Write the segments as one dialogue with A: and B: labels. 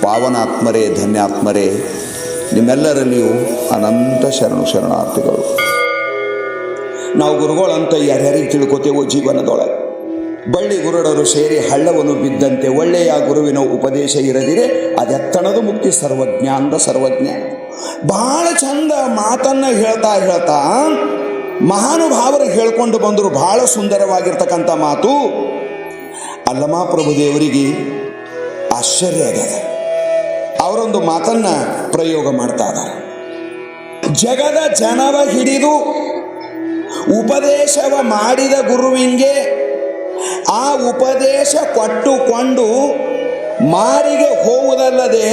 A: ಪಾವನಾತ್ಮರೇ, ಧನ್ಯಾತ್ಮರೇ, ನಿಮ್ಮೆಲ್ಲರಲ್ಲಿಯೂ ಅನಂತ ಶರಣಾರ್ಥಿಗಳು. ನಾವು ಗುರುಗಳಂತ ಯಾರ್ಯಾರಿಗೆ ತಿಳ್ಕೊತೇವೋ ಜೀವನದೊಳಗೆ, ಬಳ್ಳಿ ಗುರುಡರು ಸೇರಿ ಹಳ್ಳವನ್ನು ಬಿದ್ದಂತೆ ಒಳ್ಳೆಯ ಗುರುವಿನ ಉಪದೇಶ ಇರದಿರೆ ಅದೆತ್ತಣದು ಮುಕ್ತಿ ಸರ್ವಜ್ಞ ಅಂದ ಸರ್ವಜ್ಞ. ಬಹಳ ಚಂದ ಮಾತನ್ನು ಹೇಳ್ತಾ ಮಹಾನುಭಾವರು ಹೇಳ್ಕೊಂಡು ಬಂದರು. ಬಹಳ ಸುಂದರವಾಗಿರ್ತಕ್ಕಂಥ ಮಾತು. ಅಲ್ಲಮ ಪ್ರಭುದೇವರಿಗೆ ಆಶ್ಚರ್ಯ ಆಗ್ಯದ. ಅವರೊಂದು ಮಾತನ್ನ ಪ್ರಯೋಗ ಮಾಡ್ತಾ ಇದ್ದಾರೆ. ಜಗದ ಜನವ ಹಿಡಿದು ಉಪದೇಶವ ಮಾಡಿದ ಗುರುವಿಂಗೆ ಆ ಉಪದೇಶ ಕೊಟ್ಟುಕೊಂಡು ಮಾರಿಗೆ ಹೋಗುವುದಲ್ಲದೆ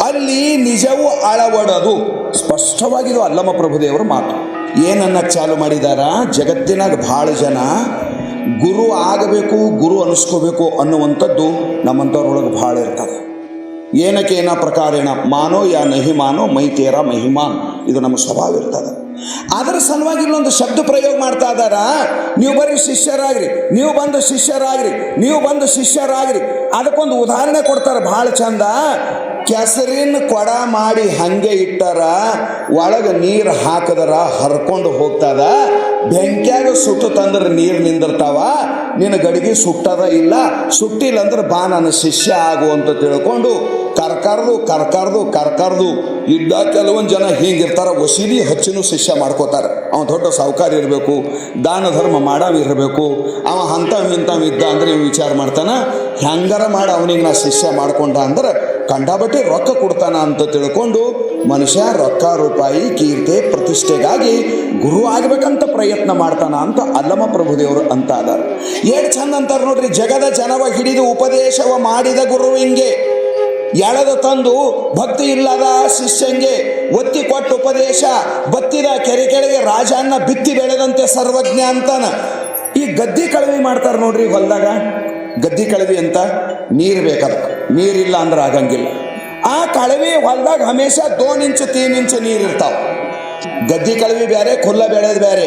A: ಅಲ್ಲಿ ನಿಜವೂ ಅಳವಡದು. ಸ್ಪಷ್ಟವಾಗಿದು ಅಲ್ಲಮ ಪ್ರಭುದೇವರ ಮಾತು. ಏನನ್ನ ಚಾಲು ಮಾಡಿದಾರ, ಜಗತ್ತಿನಾಗ ಭಾಳ ಜನ ಗುರು ಆಗಬೇಕು, ಗುರು ಅನಿಸ್ಕೋಬೇಕು ಅನ್ನುವಂಥದ್ದು ನಮ್ಮಂಥವ್ರೊಳಗೆ ಭಾಳ ಇರ್ತದೆ. ಏನಕ್ಕೇನ ಪ್ರಕಾರೇಣ ಮಾನೋ ಯಾ ನಹಿ ಮಾನೋ ಮೈ ತೇರ ಮಹಿಮಾನ್, ಇದು ನಮ್ಮ ಸ್ವಭಾವ ಇರ್ತದೆ. ಅದರ ಸಲುವಾಗಿ ಇಲ್ಲೊಂದು ಶಬ್ದ ಪ್ರಯೋಗ ಮಾಡ್ತಾ ಇದ್ದಾರ. ನೀವು ಬರೀ ಶಿಷ್ಯರಾಗ್ರಿ, ನೀವು ಬಂದು ಶಿಷ್ಯರಾಗ್ರಿ, ನೀವು ಬಂದು ಶಿಷ್ಯರಾಗ್ರಿ. ಅದಕ್ಕೊಂದು ಉದಾಹರಣೆ ಕೊಡ್ತಾರೆ ಭಾಳ ಚಂದ. ಕೆಸರಿನ ಕೊಡ ಮಾಡಿ ಹಂಗೆ ಇಟ್ಟಾರ, ಒಳಗೆ ನೀರು ಹಾಕಿದರ ಹರ್ಕೊಂಡು ಹೋಗ್ತದ. ಬೆಂಕ್ಯಾಗ ಸುಟ್ಟು ತಂದ್ರೆ ನೀರು ನಿಂದಿರ್ತಾವ. ನಿನ್ನ ಗಡಿಗೆ ಸುಟ್ಟದ ಇಲ್ಲ, ಸುಟ್ಟಿಲ್ಲ ಅಂದ್ರೆ ಬಾ ನನ್ನ ಶಿಷ್ಯ ಆಗು ಅಂತ ತಿಳ್ಕೊಂಡು ಕರ್ಕರ್ದು ಇದ್ದ ಕೆಲವೊಂದು ಜನ ಹಿಂಗಿರ್ತಾರ. ವಸೀಲಿ ಹಚ್ಚಿನೂ ಶಿಷ್ಯ ಮಾಡ್ಕೋತಾರೆ. ಅವ ದೊಡ್ಡ ಸಾಹುಕಾರ ಇರಬೇಕು, ದಾನ ಧರ್ಮ ಮಾಡವ ಇರಬೇಕು. ಅವ ಇಂಥವ್ ಇದ್ದ ಅಂದ್ರೆ ಇವ್ ವಿಚಾರ ಮಾಡ್ತಾನ, ಹೆಂಗಾರ ಮಾಡಿ ಅವನಿಗೆ ನಾ ಶಿಷ್ಯ ಮಾಡ್ಕೊಂಡ ಅಂದ್ರೆ ಕಂಡಾಬಟ್ಟಿ ರೊಕ್ಕ ಕೊಡ್ತಾನ ಅಂತ ತಿಳ್ಕೊಂಡು ಮನುಷ್ಯ ರೊಕ್ಕ ರೂಪಾಯಿ ಕೀರ್ತಿ ಪ್ರತಿಷ್ಠೆಗಾಗಿ ಗುರು ಆಗಬೇಕಂತ ಪ್ರಯತ್ನ ಮಾಡ್ತಾನ ಅಂತ ಅಲ್ಲಮ ಪ್ರಭುದೇವರು ಅಂತ ಅದಾರ. ಏಳು ಚಂದ ಅಂತಾರೆ ನೋಡ್ರಿ. ಜಗದ ಜನವ ಹಿಡಿದು ಉಪದೇಶವ ಮಾಡಿದ ಗುರುವಿಂಗೆ ಎಳೆದ ತಂದು ಭಕ್ತಿ ಇಲ್ಲದ ಶಿಷ್ಯಂಗೆ ಒತ್ತಿ ಕೊಟ್ಟ ಉಪದೇಶ ಬತ್ತಿದ ಕೆರೆ ಕೆಳಗೆ ರಾಜನ್ನ ಬಿತ್ತಿ ಬೆಳೆದಂತೆ ಸರ್ವಜ್ಞ ಅಂತಾನ. ಈ ಗದ್ದಿ ಕಳವಿ ಮಾಡ್ತಾರೆ ನೋಡ್ರಿ ಹೊಲದಾಗ. ಗದ್ದಿ ಕಳವಿ ಅಂತ ನೀರು ಬೇಕದ, ನೀರಿಲ್ಲ ಅಂದ್ರೆ ಆಗಂಗಿಲ್ಲ. ಆ ಕಳವಿ ಹೊಲದಾಗ ಹಮೇಶ 2 ಇಂಚು 3 ಇಂಚು ನೀರು ಇರ್ತಾವ. ಗದ್ದಿ ಕಳವಿ ಬೇರೆ, ಖುಲ್ಲ ಬೆಳೆದ ಬೇರೆ.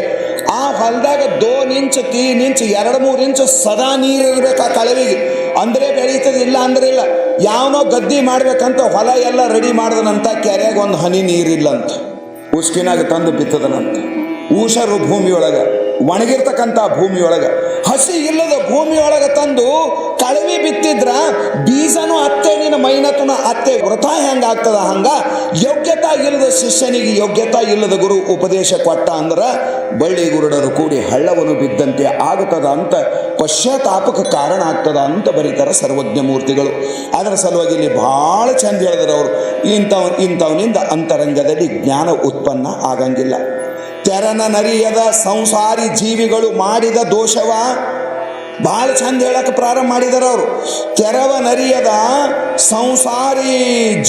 A: ಆ ಹೊಲದಾಗ 2 ಇಂಚು 3 ಇಂಚು 2-3 ಇಂಚು ಸದಾ ನೀರು ಇರ್ಬೇಕು ಆ ಕಳವಿಗೆ, ಅಂದ್ರೆ ಬೆಳೀತದೆ, ಇಲ್ಲ ಅಂದ್ರೆ ಇಲ್ಲ. ಯಾವನೋ ಗದ್ದಿ ಮಾಡ್ಬೇಕಂತ ಹೊಲ ಎಲ್ಲ ರೆಡಿ ಮಾಡ್ದನಂತ, ಕೆರೆಯಾಗ ಒಂದು ಹನಿ ನೀರಿಲ್ಲಂತ, ಉಸ್ಕಿನಾಗ ತಂದು ಬಿತ್ತದನಂತ. ಊಷರು ಭೂಮಿಯೊಳಗೆ, ಒಣಗಿರ್ತಕ್ಕಂಥ ಭೂಮಿಯೊಳಗೆ, ಹಸಿ ಇಲ್ಲದ ಭೂಮಿಯೊಳಗೆ ತಂದು ಕಳವಿ ಬಿತ್ತಿದ್ರ ಬೀಜನೂ ಅತ್ತೆ, ನಿನ್ನ ಮೈನತನ ಅತ್ತೆ. ವ್ರತ ಹೆಂಗಾಗ್ತದ ಹಂಗ ಯೋಗ್ಯತಾ ಇಲ್ಲದ ಶಿಷ್ಯನಿಗೆ ಯೋಗ್ಯತಾ ಇಲ್ಲದ ಗುರು ಉಪದೇಶ ಕೊಟ್ಟ ಅಂದ್ರೆ ಬಳ್ಳಿ ಗುರುಡರು ಕೂಡಿ ಹಳ್ಳವನ್ನು ಬಿದ್ದಂತೆ ಆಗುತ್ತದ ಅಂತ, ಪಶ್ಚಾತ್ತಾಪಕ್ಕೆ ಕಾರಣ ಆಗ್ತದ ಅಂತ ಬರೀತಾರೆ ಸರ್ವಜ್ಞ ಮೂರ್ತಿಗಳು. ಅದರ ಸಲುವಾಗಿ ಇಲ್ಲಿ ಭಾಳ ಚಂದ ಹೇಳಿದ್ರು ಅವರು. ಇಂಥವನಿಂದ ಅಂತರಂಗದಲ್ಲಿ ಜ್ಞಾನ ಉತ್ಪನ್ನ ಆಗಂಗಿಲ್ಲ. ತೆರನ ನರಿಯದ ಸಂಸಾರಿ ಜೀವಿಗಳು ಮಾಡಿದ ದೋಷವ ಭಾಳ ಚಂದ ಹೇಳಕ್ಕೆ ಪ್ರಾರಂಭ ಮಾಡಿದಾರ ಅವರು. ತೆರವ ನರಿಯದ ಸಂಸಾರಿ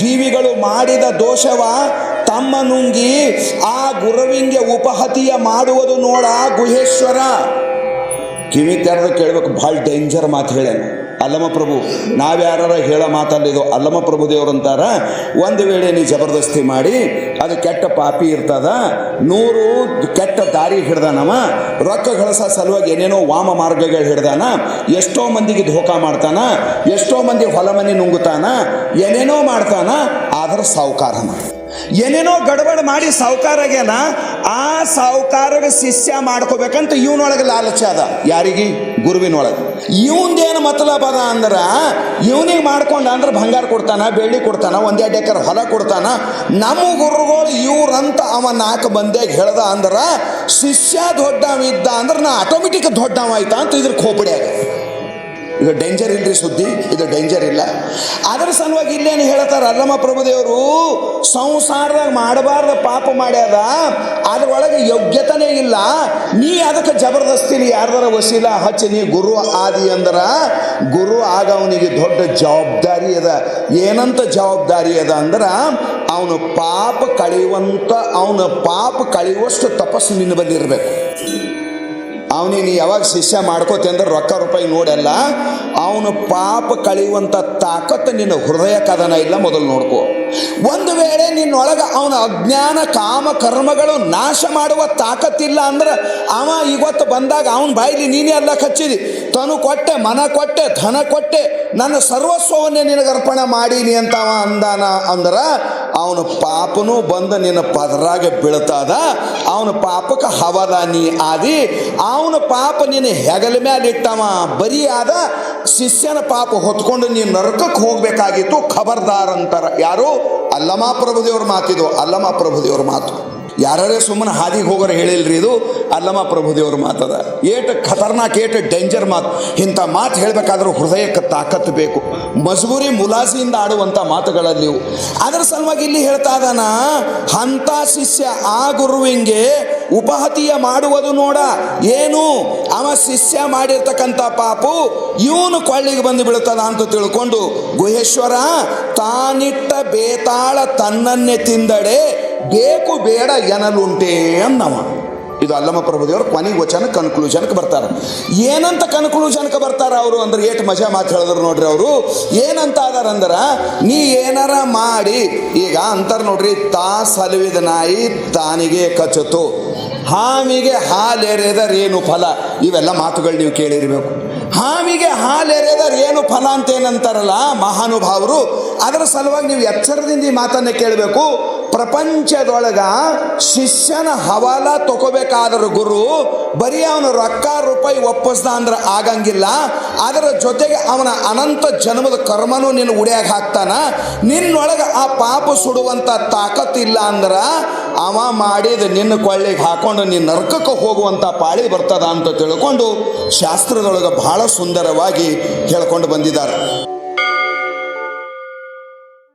A: ಜೀವಿಗಳು ಮಾಡಿದ ದೋಷವ ತಮ್ಮ ನುಂಗಿ ಆ ಗುರುವಿಂಗೆ ಉಪಹತಿಯ ಮಾಡುವುದು ನೋಡ ಗುಹೇಶ್ವರ. ಕಿವಿ ತೆರೆದು ಕೇಳಬೇಕು, ಭಾಳ ಡೇಂಜರ್ ಮಾತು ಹೇಳೇನು ಅಲ್ಲಮ ಪ್ರಭು. ನಾವ್ಯಾರ ಹೇಳೋ ಮಾತಲ್ಲಿದು ಅಲ್ಲಮ ಪ್ರಭುದೇವ್ರು ಅಂತಾರ. ಒಂದು ವೇಳೆ ನೀ ಜಬರ್ದಸ್ತಿ ಮಾಡಿ ಅದು ಕೆಟ್ಟ ಪಾಪಿ ಇರ್ತದ, 100 ಕೆಟ್ಟ ದಾರಿ ಹಿಡ್ದಾನವ, ರೊಕ್ಕ ಗಳಿಸೋ ಸಲುವಾಗಿ ಏನೇನೋ ವಾಮ ಮಾರ್ಗಗಳು ಹಿಡ್ದಾನ, ಎಷ್ಟೋ ಮಂದಿಗೆ ಧೋಕಾ ಮಾಡ್ತಾನ, ಎಷ್ಟೋ ಮಂದಿ ಹೊಲ ಮನೆ ನುಂಗುತ್ತಾನ, ಏನೇನೋ ಮಾಡ್ತಾನ. ಆದ್ರೆ ಸಾವುಕಾರನ ಏನೇನೋ ಗಡಬಡ ಮಾಡಿ ಸಾವುಕಾರಾಗ್ಯಾನ. ಆ ಸಾವುಕಾರಗೆ ಶಿಷ್ಯ ಮಾಡ್ಕೋಬೇಕಂತ ಇವನೊಳಗೆ ಲಾಲಚ ಅದ. ಯಾರಿಗೆ? ಗುರುವಿನೊಳಗೆ. ಇವಂದೇನು ಮತಲಬ ಅದ ಅಂದ್ರೆ, ಇವನಿಗೆ ಮಾಡ್ಕೊಂಡ ಅಂದ್ರೆ ಬಂಗಾರ ಕೊಡ್ತಾನ, ಬೆಳ್ಳಿ ಕೊಡ್ತಾನ, 1-2 ಎಕರೆ ಹೊಲ ಕೊಡ್ತಾನ. ನಮ್ಮ ಗುರುಗಳು ಇವ್ರಂತ ಅವ 4 ಮಂದಿಯಾಗ ಹೇಳ್ದ ಅಂದ್ರೆ ಶಿಷ್ಯ ದೊಡ್ಡವಿದ್ದ ಅಂದ್ರೆ ನಾ ಆಟೋಮೆಟಿಕ್ ದೊಡ್ಡವ ಆಯ್ತಾ ಅಂತ ಇದ್ರ ಖೋಪಡಿ ಆಗ. ಇದು ಡೇಂಜರ್ ಇಲ್ರಿ ಸುದ್ದಿ, ಇದು ಡೇಂಜರ್ ಇಲ್ಲ. ಅದರ ಸಲುವಾಗಿ ಇಲ್ಲೇನು ಹೇಳ್ತಾರೆ ಅಲ್ಲಮ ಪ್ರಭುದೇವರು, ಸಂಸಾರದಾಗ ಮಾಡಬಾರ್ದ ಪಾಪ ಮಾಡ್ಯಾದ, ಅದ್ರೊಳಗೆ ಯೋಗ್ಯತನೇ ಇಲ್ಲ. ನೀ ಅದಕ್ಕೆ ಜಬರ್ದಸ್ತಿಲಿ ಯಾರ್ದಾರ ವಸೀಲ ಹಚ್ಚಿ ನೀ ಗುರು ಆದಿ ಅಂದ್ರೆ ಗುರು ಆಗ ಅವನಿಗೆ ದೊಡ್ಡ ಜವಾಬ್ದಾರಿ ಅದ. ಏನಂತ ಜವಾಬ್ದಾರಿ ಅದ ಅಂದ್ರೆ ಅವನು ಪಾಪ ಕಳೆಯುವಷ್ಟು ತಪಸ್ಸು ನಿನ್ನ ಬಳಿ ಇರಬೇಕು. ಅವನಿಗೆ ನೀ ಯಾವಾಗ ಶಿಷ್ಯ ಮಾಡ್ಕೋತಿ ಅಂದ್ರೆ ರೊಕ್ಕ ರೂಪಾಯಿ ನೋಡಲ್ಲ, ಅವನು ಪಾಪ ಕಳೆಯುವಂಥ ತಾಕತ್ತು ನಿನ್ನ ಹೃದಯ ಕದನ ಇಲ್ಲ, ಮೊದಲು ನೋಡ್ಕೋ. ಒಂದು ವೇಳೆ ನಿನ್ನೊಳಗೆ ಅವನ ಅಜ್ಞಾನ ಕಾಮ ಕರ್ಮಗಳು ನಾಶ ಮಾಡುವ ತಾಕತ್ತಿಲ್ಲ ಅಂದ್ರೆ ಅವ ಇವತ್ತು ಬಂದಾಗ ಅವನ ಬಾಯಿಲಿ ನೀನೇ ಎಲ್ಲ ಕಚ್ಚಿದಿ, ತನು ಕೊಟ್ಟೆ, ಮನ ಕೊಟ್ಟೆ, ಧನ ಕೊಟ್ಟೆ, ನನ್ನ ಸರ್ವಸ್ವವನ್ನೇ ನಿನಗೆ ಅರ್ಪಣೆ ಮಾಡೀನಿ ಅಂತ ಅವ ಅಂದಾನ ಅಂದ್ರೆ ಅವನ ಪಾಪನೂ ಬಂದು ನಿನ್ನ ಪದರಾಗೆ ಬೀಳ್ತದ. ಅವನ ಪಾಪಕ್ಕೆ ಹವದಾನಿ ಆದಿ, ಅವನ ಪಾಪ ನಿನ್ನ ಹೆಗಲ ಮೇಲೆ ಇಟ್ಟವ ಬರೀ ಆದ. ಶಿಷ್ಯನ ಪಾಪ ಹೊತ್ಕೊಂಡು ನೀನು ನರಕಕ್ಕೆ ಹೋಗ್ಬೇಕಾಗಿತ್ತು, ಖಬರ್ದಾರ್ ಅಂತಾರ. ಯಾರು? ಅಲ್ಲಮ ಪ್ರಭುದೇವ್ರ ಮಾತಿದು, ಅಲ್ಲಮ ಪ್ರಭುದೇವ್ರ ಮಾತು. ಯಾರೇ ಸುಮ್ಮನೆ ಹಾದಿಗೆ ಹೋಗೋರು ಹೇಳಿಲ್ರಿ, ಇದು ಅಲ್ಲಮ ಪ್ರಭುದೇವ್ರ ಮಾತದ. ಏಟು ಖತರ್ನಾಕ್, ಏಟು ಡೇಂಜರ್ ಮಾತು. ಇಂಥ ಮಾತು ಹೇಳಬೇಕಾದ್ರೂ ಹೃದಯಕ್ಕೆ ತಾಕತ್ತು ಬೇಕು, ಮಜಬೂರಿ ಮುಲಾಜಿಯಿಂದ ಆಡುವಂಥ ಮಾತುಗಳಲ್ಲಿ ಇವು. ಅದರ ಸಲುವಾಗಿ ಇಲ್ಲಿ ಹೇಳ್ತಾ ಇದ್ದಾನ, ಅಂಥ ಶಿಷ್ಯ ಆ ಗುರುವಿಂಗೆ ಉಪಹತಿಯ ಮಾಡುವುದು ನೋಡ. ಏನು? ಅವ ಶಿಷ್ಯ ಮಾಡಿರ್ತಕ್ಕಂಥ ಪಾಪು ಇವನು ಕೊಳ್ಳಿಗೆ ಬಂದು ಬೀಳ್ತದ ಅಂತ ತಿಳ್ಕೊಂಡು ಗುಹೇಶ್ವರ ತಾನಿಟ್ಟ ಬೇತಾಳ ತನ್ನನ್ನೇ ತಿಂದಡೆ ಬೇಕು ಬೇಡ ಎನಲುಂಟೆ ಅನ್ನವ. ಇದು ಅಲ್ಲಮ ಪ್ರಭುದೇವರು ಕೊನೆಗೆ ವಚನ ಕನ್ಕ್ಲೂಷನ್ಗೆ ಬರ್ತಾರೆ. ಏನಂತ ಕನ್ಕ್ಲೂಷನ್ಗೆ ಬರ್ತಾರ ಅವರು ಅಂದ್ರೆ ಏಟು ಮಜಾ ಮಾತು ಹೇಳಿದ್ರು ನೋಡ್ರಿ. ಅವರು ಏನಂತ ಅದಾರಂದ್ರೆ, ನೀ ಏನಾರ ಮಾಡಿ ಈಗ ಅಂತಾರೆ ನೋಡ್ರಿ, ತಾ ಸಲುವಿದ ನಾಯಿ ತಾನಿಗೆ ಕಚ್ಚತು, ಹಾವಿಗೆ ಹಾಲೆರೆದರೇನು ಫಲ. ಇವೆಲ್ಲ ಮಾತುಗಳು ನೀವು ಕೇಳಿರಬೇಕು. ಹಾವಿಗೆ ಹಾಲೆರೆದರೇನು ಫಲ ಅಂತ ಏನಂತಾರಲ್ಲ ಮಹಾನುಭಾವರು. ಅದರ ಸಲುವಾಗಿ ನೀವು ಎಚ್ಚರದಿಂದ ಈ ಮಾತನ್ನೇ ಕೇಳಬೇಕು. ಪ್ರಪಂಚದೊಳಗ ಶಿಷ್ಯನ ಹವಾಲ ತಗೋಬೇಕಾದ್ರ ಗುರು ಬರೀ ಅವನ ರೊಕ್ಕ ರೂಪಾಯಿ ಒಪ್ಪಿಸ್ದ ಅಂದ್ರೆ ಆಗಂಗಿಲ್ಲ. ಅದರ ಜೊತೆಗೆ ಅವನ ಅನಂತ ಜನ್ಮದ ಕರ್ಮನೂ ನಿನ್ನ ಉಡಿಯಾಗ ಹಾಕ್ತಾನ. ನಿನ್ನೊಳಗೆ ಆ ಪಾಪ ಸುಡುವಂಥ ತಾಕತ್ತಿಲ್ಲ ಅಂದ್ರೆ ಅವ ಮಾಡಿದ ನಿನ್ನ ಕೊಳ್ಳಿಗೆ ಹಾಕೊಂಡು ನಿನ್ನ ನರಕಕ್ಕೆ ಹೋಗುವಂಥ ಪಾಳಿ ಬರ್ತದ ಅಂತ ತಿಳ್ಕೊಂಡು ಶಾಸ್ತ್ರದೊಳಗೆ ಬಹಳ ಸುಂದರವಾಗಿ ಹೇಳ್ಕೊಂಡು ಬಂದಿದ್ದಾರೆ.